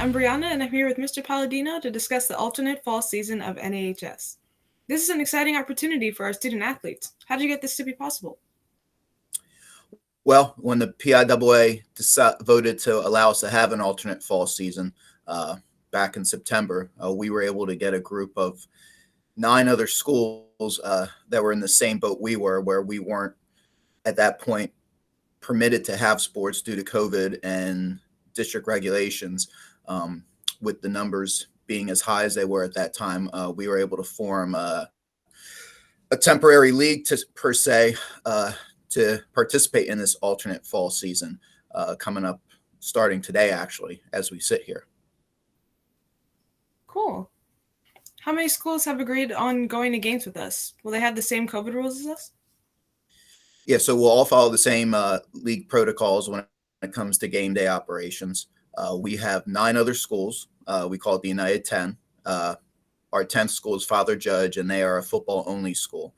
I'm Brianna, and I'm here with Mr. Palladino to discuss the alternate fall season of NAHS. This is an exciting opportunity for our student athletes. How did you get this to be possible? Well, when the PIAA voted to allow us to have an alternate fall season back in September, we were able to get a group of 9 other schools that were in the same boat we were, where we weren't at that point permitted to have sports due to COVID and district regulations. With the numbers being as high as they were at that time, we were able to form a temporary league per se to participate in this alternate fall season coming up starting today, actually, as we sit here. Cool. How many schools have agreed on going to games with us? Will they have the same COVID rules as us? Yeah, so we'll all follow the same league protocols when it comes to game day operations. We have 9 other schools. We call it the United 10. Our 10th school is Father Judge, and they are a football-only school.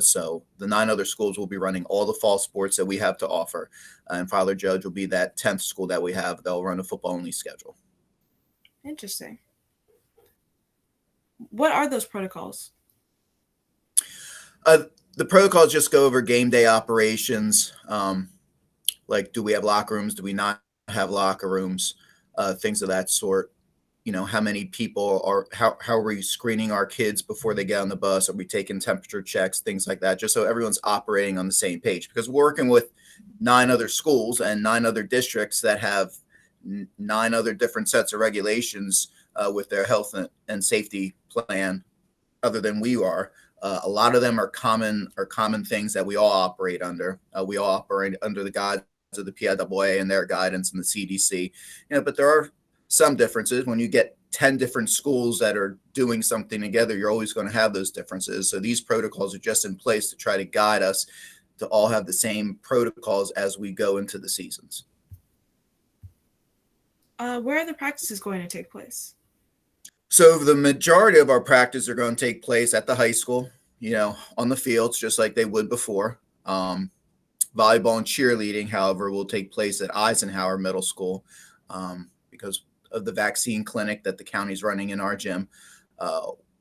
So the 9 other schools will be running all the fall sports that we have to offer. And Father Judge will be that 10th school that we have. They'll run a football-only schedule. Interesting. What are those protocols? The protocols just go over game day operations. Like, do we have locker rooms? Do we not have locker rooms? Things of that sort. You know, how many people are, how are we screening our kids before they get on the bus? Are we taking temperature checks, things like that, just so everyone's operating on the same page? Because we're working with 9 other schools and 9 other districts that have 9 other different sets of regulations with their health and safety plan other than we are. A lot of them are common things that we all operate under. We all operate under the guides of the PIAA and their guidance and the CDC. You know, but there are some differences. When you get 10 different schools that are doing something together, you're always going to have those differences. So these protocols are just in place to try to guide us to all have the same protocols as we go into the seasons. Where are the practices going to take place? So the majority of our practices are going to take place at the high school, you know, on the fields, just like they would before. Volleyball and cheerleading, however, will take place at Eisenhower Middle School because of the vaccine clinic that the county's running in our gym.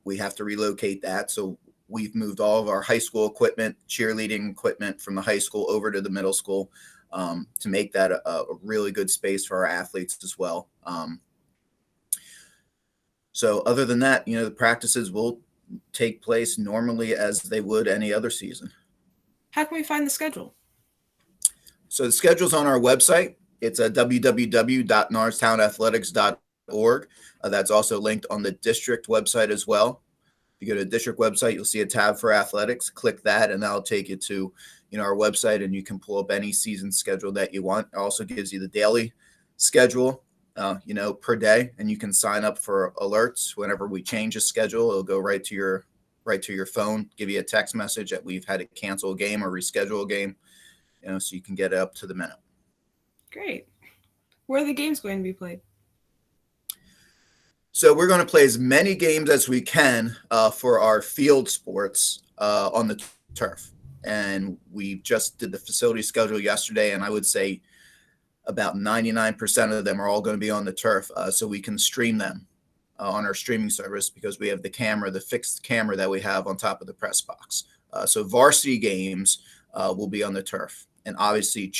We have to relocate that. So we've moved all of our high school equipment, cheerleading equipment from the high school over to the middle school to make that a really good space for our athletes as well. So other than that, you know, the practices will take place normally as they would any other season. How can we find the schedule? So the schedule's on our website. It's www.norristownathletics.org. That's also linked on the district website as well. If you go to the district website, you'll see a tab for athletics. Click that, and that'll take you to, you know, our website, and you can pull up any season schedule that you want. It also gives you the daily schedule, you know, per day, and you can sign up for alerts whenever we change a schedule. It'll go right to your phone, give you a text message that we've had to cancel a game or reschedule a game, you know, so you can get it up to the minute. Great. Where are the games going to be played? So we're going to play as many games as we can for our field sports on the turf. And we just did the facility schedule yesterday, and I would say about 99% of them are all going to be on the turf, so we can stream them on our streaming service because we have the fixed camera that we have on top of the press box. So varsity games will be on the turf, and obviously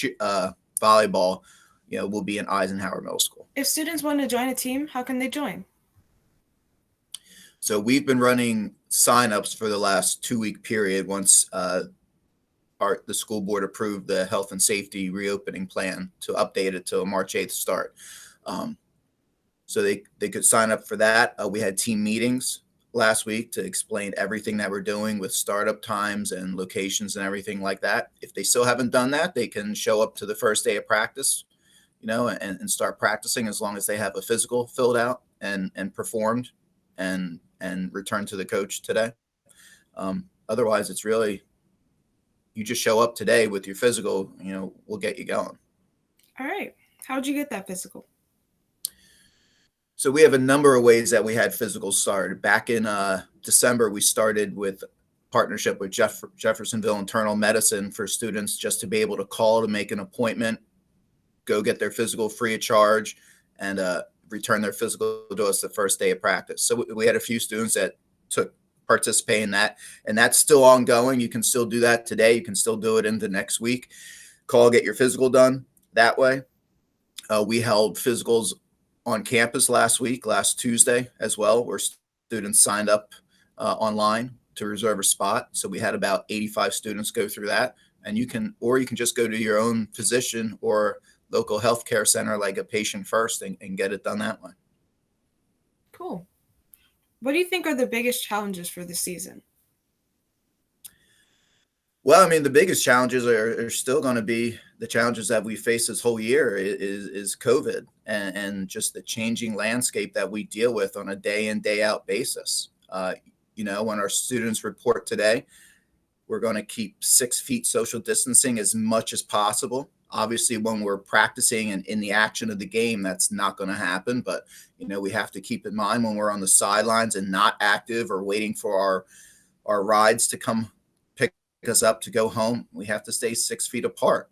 volleyball, you know, will be in Eisenhower Middle School. If students want to join a team, how can they join? So we've been running signups for the last 2-week period once the school board approved the health and safety reopening plan to update it to a March 8th start. So they could sign up for that. We had team meetings last week to explain everything that we're doing with startup times and locations and everything like that. If they still haven't done that, they can show up to the first day of practice, you know, and start practicing as long as they have a physical filled out and performed and returned to the coach today. Otherwise, it's really, you just show up today with your physical, you know, we'll get you going. All right. How'd you get that physical? So we have a number of ways that we had physicals started. Back in December, we started with partnership with Jeffersonville Internal Medicine for students just to be able to call to make an appointment, go get their physical free of charge, and return their physical to us the first day of practice. So we had a few students that participate in that, and that's still ongoing. You can still do that today. You can still do it into next week. Get your physical done that way. We held physicals on campus last Tuesday as well, where students signed up online to reserve a spot. So we had about 85 students go through that. And you can just go to your own physician or local healthcare center, like a Patient First, and get it done that way. Cool. What do you think are the biggest challenges for this season? Well, I mean, the biggest challenges are still going to be the challenges that we face this whole year is COVID and just the changing landscape that we deal with on a day in, day out basis. When our students report today, we're going to keep 6 feet social distancing as much as possible. Obviously, when we're practicing and in the action of the game, that's not going to happen. But, we have to keep in mind when we're on the sidelines and not active or waiting for our rides to come pick us up to go home, we have to stay 6 feet apart.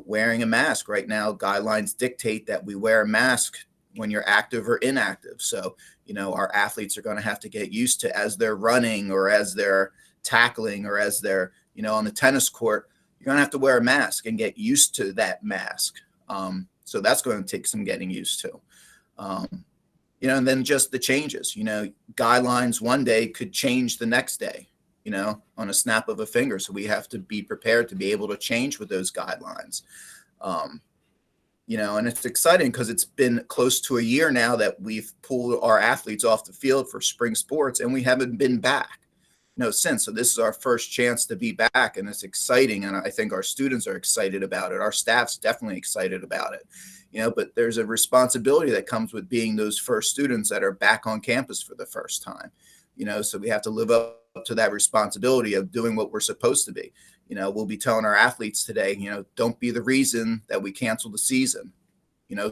Wearing a mask right now, guidelines dictate that we wear a mask when you're active or inactive. So, our athletes are going to have to get used to, as they're running or as they're tackling or as they're, on the tennis court, you're going to have to wear a mask and get used to that mask. So that's going to take some getting used to. And then just the changes, guidelines one day could change the next day, on a snap of a finger. So we have to be prepared to be able to change with those guidelines. And it's exciting because it's been close to a year now that we've pulled our athletes off the field for spring sports, and we haven't been back, since. So this is our first chance to be back, and it's exciting. And I think our students are excited about it. Our staff's definitely excited about it, but there's a responsibility that comes with being those first students that are back on campus for the first time, so we have to live up to that responsibility of doing what we're supposed to be. We'll be telling our athletes today, don't be the reason that we cancel the season.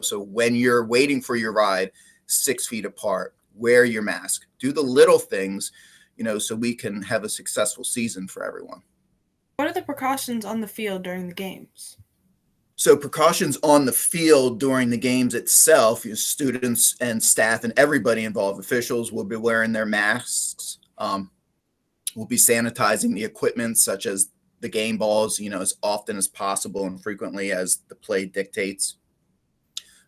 So when you're waiting for your ride, 6 feet apart, wear your mask, do the little things, so we can have a successful season for everyone. What are the precautions on the field during the games? So precautions on the field during the games itself, students and staff and everybody involved, officials, will be wearing their masks. We'll be sanitizing the equipment, such as the game balls, as often as possible and frequently as the play dictates.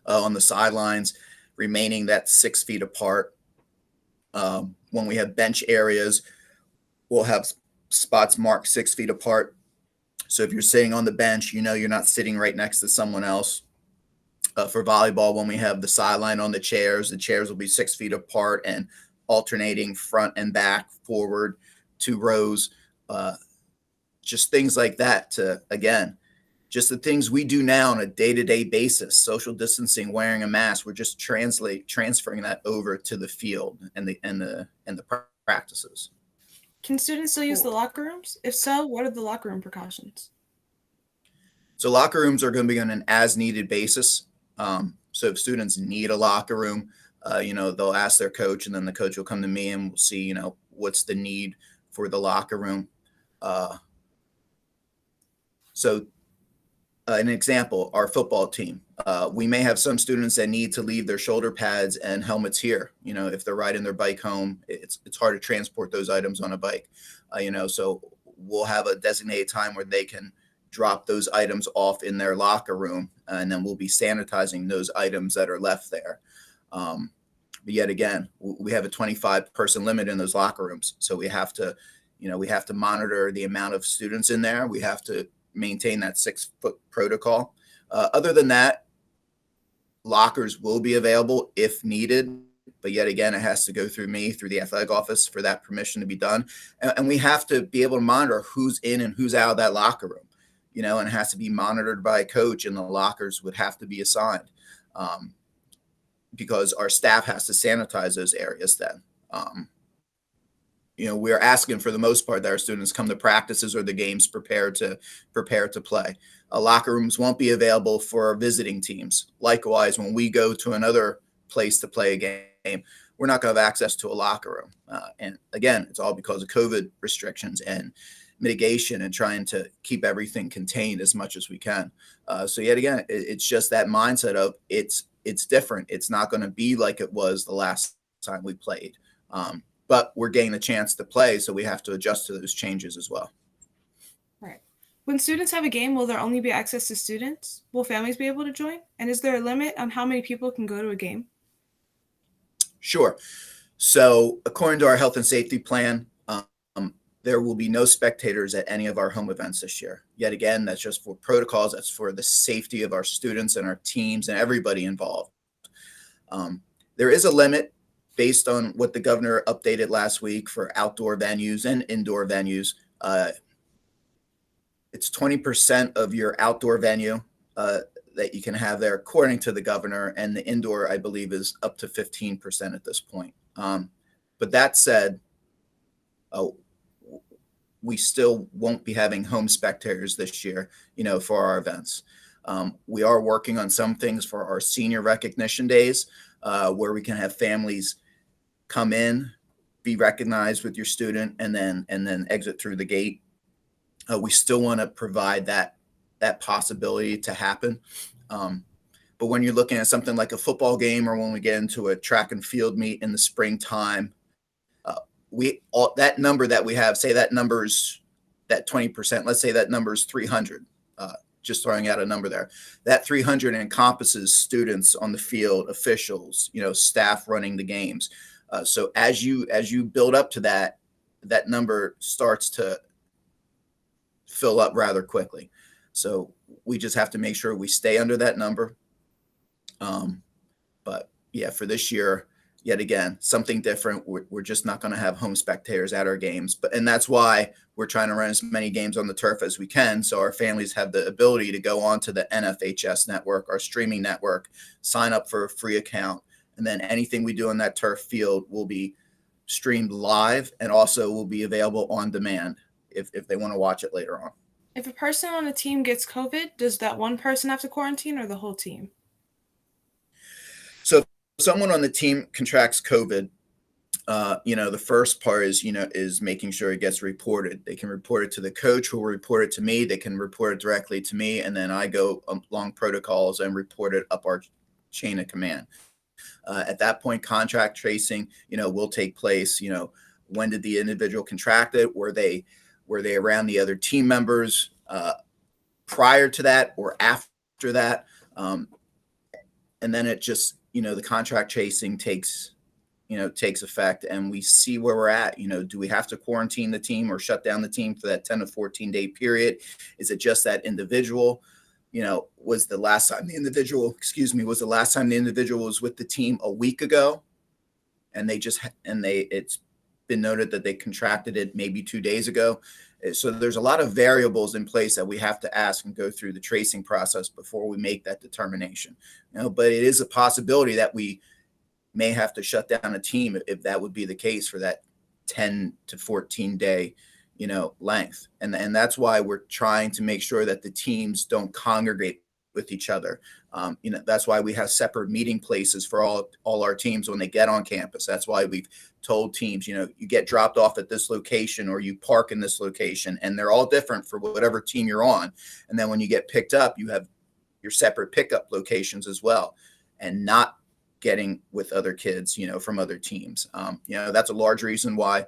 On the sidelines, remaining that 6 feet apart. When we have bench areas, we'll have spots marked 6 feet apart. So if you're sitting on the bench, you're not sitting right next to someone else. For volleyball, when we have the sideline on the chairs will be 6 feet apart and alternating front and back, forward 2 rows. Just things like that to, again, just the things we do now on a day-to-day basis, social distancing, wearing a mask, we're just transferring that over to the field and the practices. Can students still use the locker rooms? If so, what are the locker room precautions? So locker rooms are going to be on an as-needed basis. So if students need a locker room, they'll ask their coach, and then the coach will come to me and we'll see, what's the need for the locker room. So an example, our football team, we may have some students that need to leave their shoulder pads and helmets here. If they're riding their bike home, it's hard to transport those items on a bike. So we'll have a designated time where they can drop those items off in their locker room, and then we'll be sanitizing those items that are left there. But yet again, we have a 25-person limit in those locker rooms. So we have to monitor the amount of students in there. We have to maintain that 6-foot protocol. Other than that, lockers will be available if needed, but yet again, it has to go through me, through the athletic office, for that permission to be done. And we have to be able to monitor who's in and who's out of that locker room, and it has to be monitored by a coach, and the lockers would have to be assigned because our staff has to sanitize those areas then. We're asking, for the most part, that our students come to practices or the games prepared to play. Locker rooms won't be available for our visiting teams. Likewise, when we go to another place to play a game, we're not going to have access to a locker room. And again, it's all because of COVID restrictions and mitigation and trying to keep everything contained as much as we can. So yet again, it's just that mindset of it's it's different. It's not going to be like it was the last time we played. But we're getting the chance to play, so we have to adjust to those changes as well. Right. When students have a game, will there only be access to students? Will families be able to join? And is there a limit on how many people can go to a game? Sure. So, according to our health and safety plan, there will be no spectators at any of our home events this year. Yet again, that's just for protocols. That's for the safety of our students and our teams and everybody involved. There is a limit based on what the governor updated last week for outdoor venues and indoor venues. It's 20% of your outdoor venue that you can have there, according to the governor, and the indoor, I believe, is up to 15% at this point. But that said, we still won't be having home spectators this year, for our events. We are working on some things for our senior recognition days, where we can have families come in, be recognized with your student, and then exit through the gate. We still want to provide that possibility to happen. But when you're looking at something like a football game, or when we get into a track and field meet in the springtime, that number that we have, say that number's that 20%, let's say that number's 300, just throwing out a number there. That 300 encompasses students on the field, officials, staff running the games. So as you build up to that number starts to fill up rather quickly. So we just have to make sure we stay under that number. But yeah, for this year, yet again, something different. We're just not going to have home spectators at our games. And that's why we're trying to run as many games on the turf as we can, so our families have the ability to go onto the NFHS network, our streaming network, sign up for a free account, and then anything we do on that turf field will be streamed live and also will be available on demand if they want to watch it later on. If a person on a team gets COVID, does that one person have to quarantine or the whole team? So if someone on the team contracts COVID, the first part is making sure it gets reported. They can report it to the coach, who will report it to me. They can report it directly to me, and then I go along protocols and report it up our chain of command. At that point, contract tracing, will take place. When did the individual contract it? Were they around the other team members prior to that or after that? And then it just, the contract tracing takes effect, and we see where we're at. Do we have to quarantine the team or shut down the team for that 10 to 14 day period? Is it just that individual? Was the last time the individual was with the team a week ago, and it's been noted that they contracted it maybe 2 days ago. So there's a lot of variables in place that we have to ask and go through the tracing process before we make that determination. But it is a possibility that we may have to shut down a team if that would be the case for that 10 to 14 day length. And that's why we're trying to make sure that the teams don't congregate with each other. That's why we have separate meeting places for all our teams when they get on campus. That's why we've told teams, you get dropped off at this location or you park in this location, and they're all different for whatever team you're on. And then when you get picked up, you have your separate pickup locations as well, and not getting with other kids, from other teams. That's a large reason why,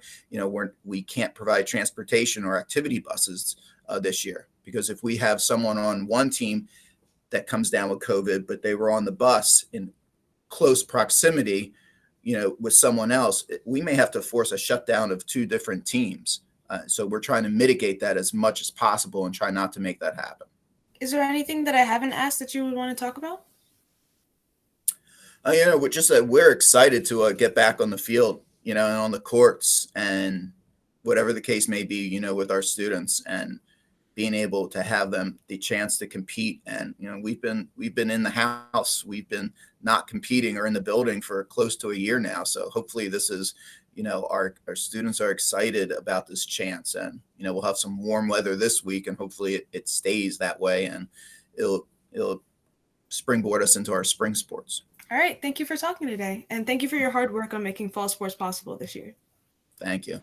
we can't provide transportation or activity buses this year, because if we have someone on one team that comes down with COVID, but they were on the bus in close proximity, with someone else, we may have to force a shutdown of two different teams. So we're trying to mitigate that as much as possible and try not to make that happen. Is there anything that I haven't asked that you would want to talk about? We're excited to get back on the field, and on the courts, and whatever the case may be, with our students, and being able to have them the chance to compete. And we've been in the house, we've been not competing or in the building for close to a year now. So hopefully this is, our students are excited about this chance, and we'll have some warm weather this week, and hopefully it stays that way, and it'll springboard us into our spring sports. All right. Thank you for talking today. And thank you for your hard work on making fall sports possible this year. Thank you.